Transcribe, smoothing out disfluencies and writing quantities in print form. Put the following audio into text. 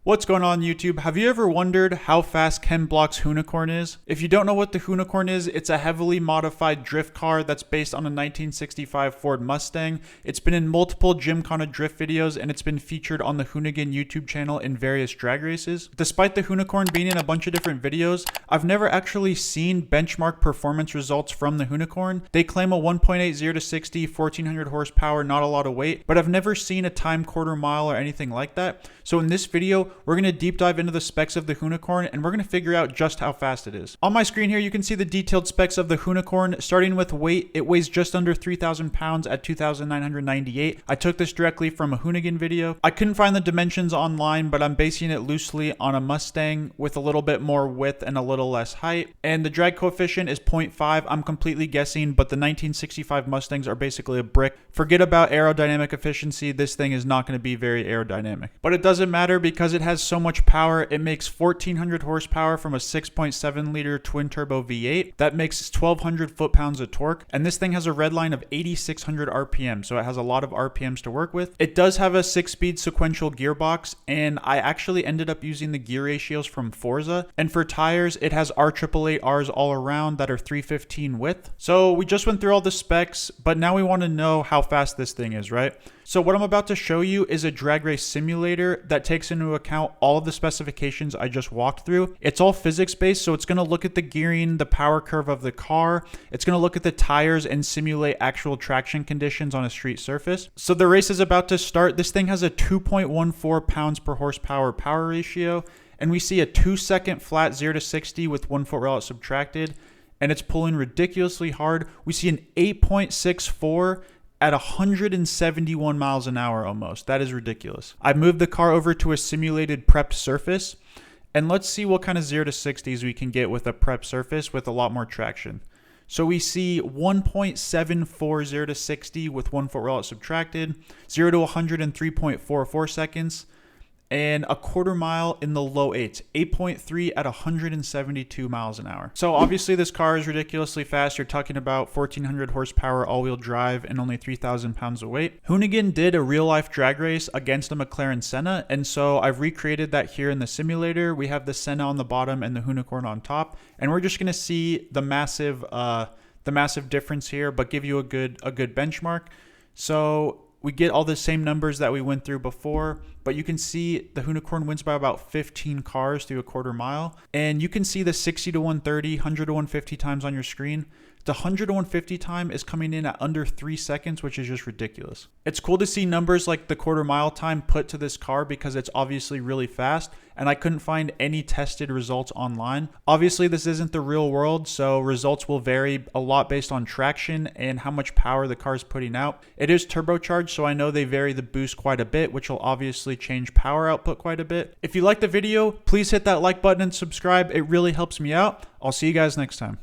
What's going on YouTube? Have you ever wondered how fast Ken Block's Hoonicorn is? If you don't know what the Hoonicorn is, it's a heavily modified drift car that's based on a 1965 Ford Mustang. It's been in multiple Gymkhana drift videos and it's been featured on the Hoonigan YouTube channel in various drag races. Despite the Hoonicorn being in a bunch of different videos, I've never actually seen benchmark performance results from the Hoonicorn. They claim a 1.80 to 60, 1400 horsepower, not a lot of weight, but I've never seen a time quarter mile or anything like that. So in this video, we're going to deep dive into the specs of the Hoonicorn and we're going to figure out just how fast it is. On my screen here, you can see the detailed specs of the Hoonicorn. Starting with weight, it weighs just under 3,000 pounds at 2,998. I took this directly from a Hoonigan video. I couldn't find the dimensions online, but I'm basing it loosely on a Mustang with a little bit more width and a little less height. And the drag coefficient is 0.5. I'm completely guessing, but the 1965 Mustangs are basically a brick. Forget about aerodynamic efficiency. This thing is not going to be very aerodynamic. But it doesn't matter because it has so much power. It makes 1,400 horsepower from a 6.7 liter twin turbo V8. That makes 1,200 foot-pounds of torque. And this thing has a red line of 8,600 RPM. So it has a lot of RPMs to work with. It does have a 6-speed sequential gearbox. And I actually ended up using the gear ratios from Forza. And for tires, it has R888Rs all around that are 315 width. So we just went through all the specs, but now we want to know how fast this thing is, right? So what I'm about to show you is a drag race simulator that takes into account all of the specifications I just walked through. It's all physics-based, so it's going to look at the gearing, the power curve of the car. It's going to look at the tires and simulate actual traction conditions on a street surface. So the race is about to start. This thing has a 2.14 pounds per horsepower power ratio, and we see a 2-second flat 0 to 60 with 1 foot rail subtracted, and it's pulling ridiculously hard. We see an 8.64 at 171 miles an hour almost. That is ridiculous. I moved the car over to a simulated prepped surface, and let's see what kind of 0 to 60s we can get with a prepped surface with a lot more traction. So we see 1.74 0 to 60 with 1 foot rail subtracted, 0 to 100 in 3.44 seconds, and a quarter mile in the low 8s, 8.3 at 172 miles an hour. So obviously this car is ridiculously fast. You're talking about 1,400 horsepower all-wheel drive and only 3,000 pounds of weight. Hoonigan did a real-life drag race against a McLaren Senna, and so I've recreated that here in the simulator. We have the Senna on the bottom and the Hoonicorn on top, and we're just going to see the massive difference here, but give you a good benchmark. So we get all the same numbers that we went through before, but you can see the Hoonicorn wins by about 15 cars through a quarter mile. And you can see the 60 to 130, 100 to 150 times on your screen. The 100 to 150 time is coming in at under 3 seconds, which is just ridiculous. It's cool to see numbers like the quarter mile time put to this car because it's obviously really fast, and I couldn't find any tested results online. Obviously, this isn't the real world, so results will vary a lot based on traction and how much power the car is putting out. It is turbocharged, so I know they vary the boost quite a bit, which will obviously change power output quite a bit. If you like the video, please hit that like button and subscribe. It really helps me out. I'll see you guys next time.